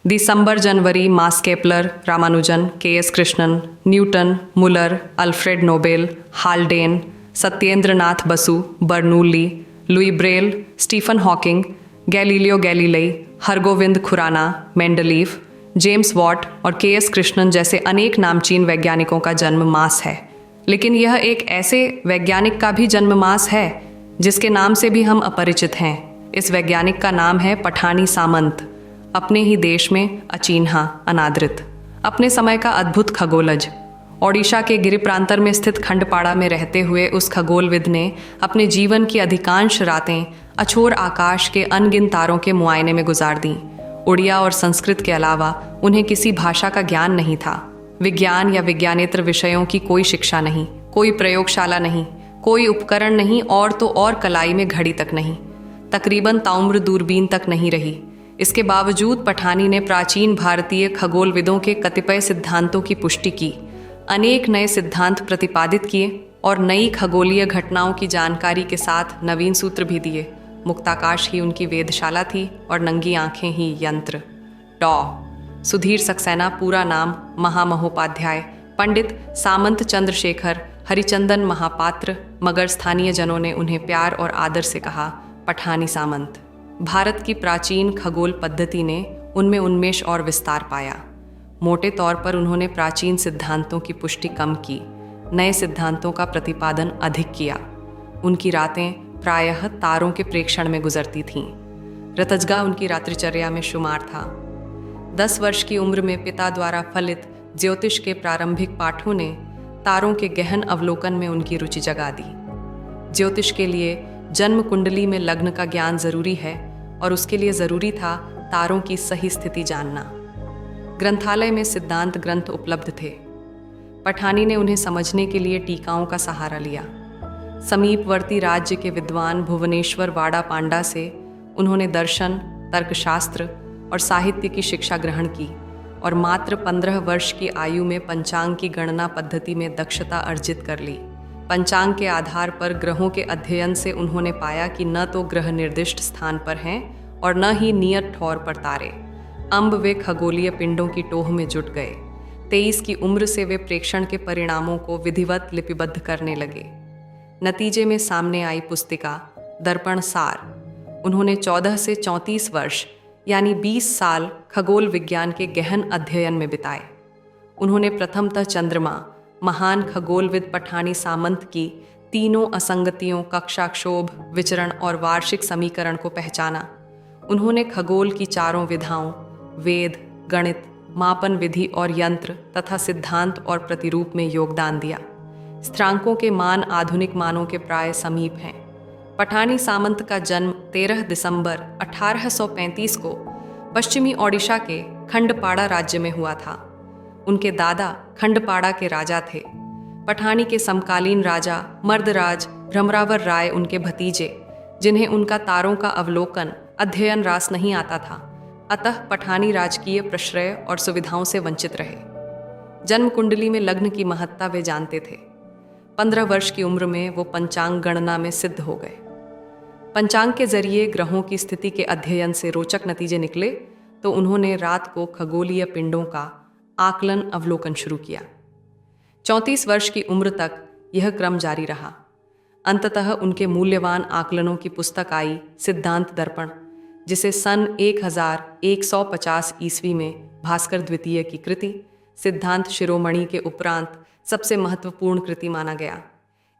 दिसंबर जनवरी मार्स Kepler, Ramanujan, K S. Krishnan, Newton, Muller, Alfred Nobel, Haldane, Satyendranath Basu, Bernoulli, Louis Braille, Stephen Hawking, Galileo Galilei, Hargobind Khorana, Mendeleev, James Watt और के.एस. कृष्णन जैसे अनेक नामचीन वैज्ञानिकों का जन्म मास है। लेकिन यह एक ऐसे वैज्ञानिक का भी जन्म मास है जिसके नाम से भी हम अपरिचित हैं। इस वैज्ञानिक का नाम है पठानी सामंत, अपने ही देश में अचिन्हा, अनादृत, अपने समय का अद्भुत खगोलज। ओडिशा के गिरि प्रांतर में स्थित खंडपाड़ा में रहते हुए उस खगोलविद ने अपने जीवन की अधिकांश रातें अछोर आकाश के अनगिन तारों के मुआयने में गुजार दीं। उड़िया और संस्कृत के अलावा उन्हें किसी भाषा का ज्ञान नहीं था। विज्ञान या विज्ञानेतर विषयों की कोई शिक्षा नहीं, कोई प्रयोगशाला नहीं, कोई उपकरण नहीं और तो और कलाई में घड़ी तक नहीं, तकरीबन ताउम्र दूरबीन तक नहीं रही। इसके बावजूद पठानी ने प्राचीन भारतीय खगोलविदों के कतिपय सिद्धांतों की पुष्टि की, अनेक नए सिद्धांत प्रतिपादित किए और नई खगोलीय घटनाओं की जानकारी के साथ नवीन सूत्र भी दिए। मुक्ताकाश ही उनकी वेधशाला थी और नंगी आंखें ही यंत्र। डॉ सुधीर सक्सेना, पूरा नाम महामहोपाध्याय पंडित सामंत चंद्रशेखर हरिचंदन महापात्र, मगर स्थानीय जनों ने उन्हें प्यार और आदर से कहा पठानी सामंत। भारत की प्राचीन खगोल पद्धति ने उनमें उन्मेष और विस्तार पाया। मोटे तौर पर उन्होंने प्राचीन सिद्धांतों की पुष्टि कम की, नए सिद्धांतों का प्रतिपादन अधिक किया। उनकी रातें प्रायः तारों के प्रेक्षण में गुजरती थीं। ऋतजगा उनकी रात्रिचर्या में शुमार था। 10 वर्ष की उम्र में पिता द्वारा फलित ज्योतिष के प्रारंभिक पाठों ने तारों के गहन अवलोकन में उनकी रुचि जगा दी। ज्योतिष के लिए जन्म कुंडली में लग्न का ज्ञान जरूरी है और उसके लिए जरूरी था तारों की सही स्थिति जानना। ग्रंथालय में सिद्धांत ग्रंथ उपलब्ध थे। पठानी ने उन्हें समझने के लिए टीकाओं का सहारा लिया। समीपवर्ती राज्य के विद्वान भुवनेश्वर वाड़ा पांडा से उन्होंने दर्शन, तर्कशास्त्र और साहित्य की शिक्षा ग्रहण की और मात्र 15 वर्ष की आयु में पंचांग की गणना पद्धति में दक्षता अर्जित कर ली। पंचांग के आधार पर ग्रहों के अध्ययन से उन्होंने पाया कि न तो ग्रह निर्दिष्ट स्थान पर हैं और न ही नियत ठौर पर तारे। अम्ब वे खगोलीय पिंडों की टोह में जुट गए। 23 की उम्र से वे प्रेक्षण के परिणामों को विधिवत लिपिबद्ध करने लगे। नतीजे में सामने आई पुस्तिका दर्पण सार। उन्होंने 14 से 34 वर्ष यानी 20 साल खगोल विज्ञान के गहन अध्ययन में बिताए। उन्होंने प्रथमतः चंद्रमा, महान खगोलविद पठानी सामंत की तीनों असंगतियों, कक्षाक्षोभ, विचरण और वार्षिक समीकरण को पहचाना। उन्होंने खगोल की चारों विधाओं, वेद, गणित, मापन विधि और यंत्र तथा सिद्धांत और प्रतिरूप में योगदान दिया। स्थिरांकों के मान आधुनिक मानों के प्राय समीप हैं। पठानी सामंत का जन्म 13 दिसंबर 1835 को पश्चिमी ओडिशा के खंडपाड़ा राज्य में हुआ था। उनके दादा खंडपाड़ा के राजा थे। पठानी के समकालीन राजा मर्दराज भ्रमरावर राय उनके भतीजे, जिन्हें उनका तारों का अवलोकन, अध्ययन रास नहीं आता था, अतः पठानी राजकीय प्रश्रय और सुविधाओं से वंचित रहे। जन्म कुंडली में लग्न की महत्ता वे जानते थे। 15 वर्ष की उम्र में वो पंचांग गणना में सिद्ध हो गए। पंचांग के जरिए ग्रहों की स्थिति के अध्ययन से रोचक नतीजे निकले तो उन्होंने रात को खगोलीय पिंडों का आकलन अवलोकन शुरू किया। 34 वर्ष की उम्र तक यह क्रम जारी रहा। अंततः उनके मूल्यवान आकलनों की पुस्तक आई सिद्धांत दर्पण, जिसे सन 1150 ईस्वी में भास्कर द्वितीय की कृति सिद्धांत शिरोमणि के उपरांत सबसे महत्वपूर्ण कृति माना गया।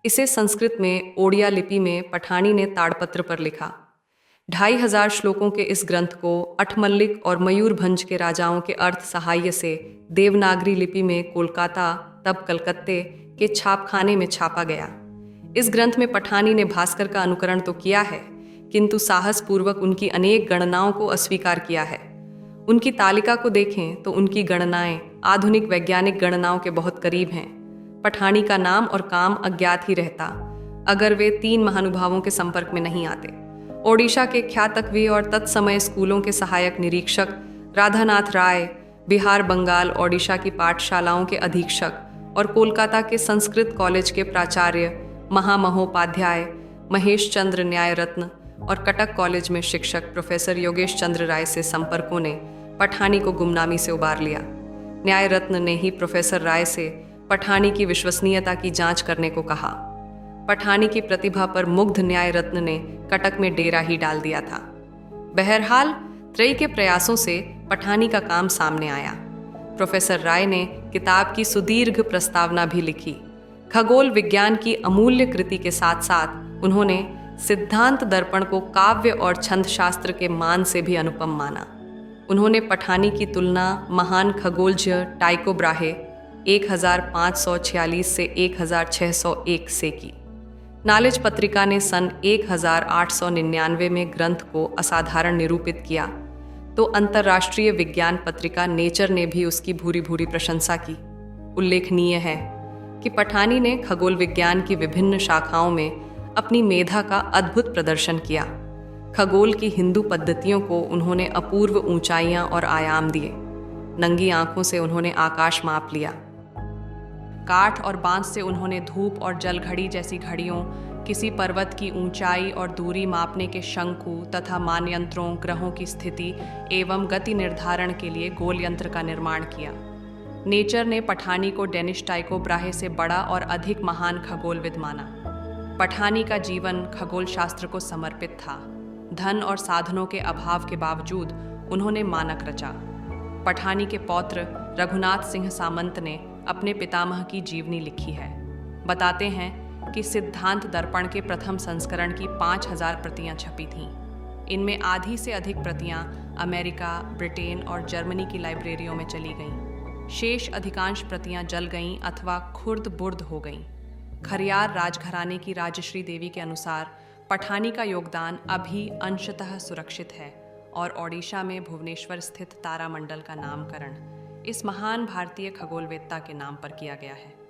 इसे संस्कृत में ओडिया लिपि में पठानी ने ताड़पत्र पर लिखा। 2500 श्लोकों के इस ग्रंथ को अठमल्लिक और मयूरभंज के राजाओं के अर्थ सहाय्य से देवनागरी लिपि में कोलकाता तब कलकत्ते के छापखाने में छापा गया। इस ग्रंथ में पठानी ने भास्कर का अनुकरण तो किया है, किंतु साहसपूर्वक उनकी अनेक गणनाओं को अस्वीकार किया है। उनकी तालिका को देखें तो उनकी गणनाएं आधुनिक वैज्ञानिक गणनाओं के बहुत करीब हैं। पठानी का नाम और काम अज्ञात ही रहता अगर वे 3 महानुभावों के संपर्क में नहीं आते। ओडिशा के ख्यातकवी और तत्समय स्कूलों के सहायक निरीक्षक राधानाथ राय, बिहार बंगाल ओडिशा की पाठशालाओं के अधीक्षक और कोलकाता के संस्कृत कॉलेज के प्राचार्य महामहोपाध्याय महेश चंद्र न्याय रत्न और कटक कॉलेज में शिक्षक प्रोफेसर योगेश चंद्र राय से संपर्कों ने पठानी को गुमनामी से उबार लिया। न्याय रत्न ने ही प्रोफेसर राय से पठानी की विश्वसनीयता की जांच करने को कहा। पठानी की प्रतिभा पर मुग्ध न्याय रत्न ने कटक में डेरा ही डाल दिया था। बहरहाल त्रयी के प्रयासों से पठानी का काम सामने आया। प्रोफेसर राय ने किताब की सुदीर्घ प्रस्तावना भी लिखी। खगोल विज्ञान की अमूल्य कृति के साथ साथ उन्होंने सिद्धांत दर्पण को काव्य और छंद शास्त्र के मान से भी अनुपम माना। उन्होंने पठानी की तुलना महान खगोलज्ञ टाइको ब्राहे 1546 से 1601 से की। नॉलेज पत्रिका ने सन 1899 में ग्रंथ को असाधारण निरूपित किया, तो अंतर्राष्ट्रीय विज्ञान पत्रिका नेचर ने भी उसकी भूरी भूरी प्रशंसा की। उल्लेखनीय है कि पठानी ने खगोल विज्ञान की विभिन्न शाखाओं में अपनी मेधा का अद्भुत प्रदर्शन किया। खगोल की हिंदू पद्धतियों को उन्होंने अपूर्व ऊंचाइयां और आयाम दिए। नंगी आंखों से उन्होंने आकाश माप लिया। काठ और बांस से उन्होंने धूप और जल घड़ी जैसी घड़ियों, किसी पर्वत की ऊंचाई और दूरी मापने के शंकु तथा मानयंत्रों, ग्रहों की स्थिति एवं गति निर्धारण के लिए गोल यंत्र का निर्माण किया। नेचर ने पठानी को डेनिश टाइको ब्राहे से बड़ा और अधिक महान खगोलविद माना। पठानी का जीवन खगोल शास्त्र को समर्पित था। धन और साधनों के अभाव के बावजूद उन्होंने मानक रचा। पठानी के पौत्र रघुनाथ सिंह सामंत ने अपने पितामह की जीवनी लिखी है। बताते हैं कि सिद्धांत दर्पण के प्रथम संस्करण की 5000 प्रतियां छपी थीं। इनमें आधी से अधिक प्रतियां अमेरिका, ब्रिटेन और जर्मनी की लाइब्रेरियों में चली गईं। शेष अधिकांश प्रतियां जल गईं अथवा खुर्द बुर्द हो गईं। खरियार राजघराने की राजश्री देवी के अनुसार पठानी का योगदान अभी अंशतः सुरक्षित है और ओडिशा में भुवनेश्वर स्थित तारामंडल का नामकरण इस महान भारतीय खगोलवेत्ता के नाम पर किया गया है।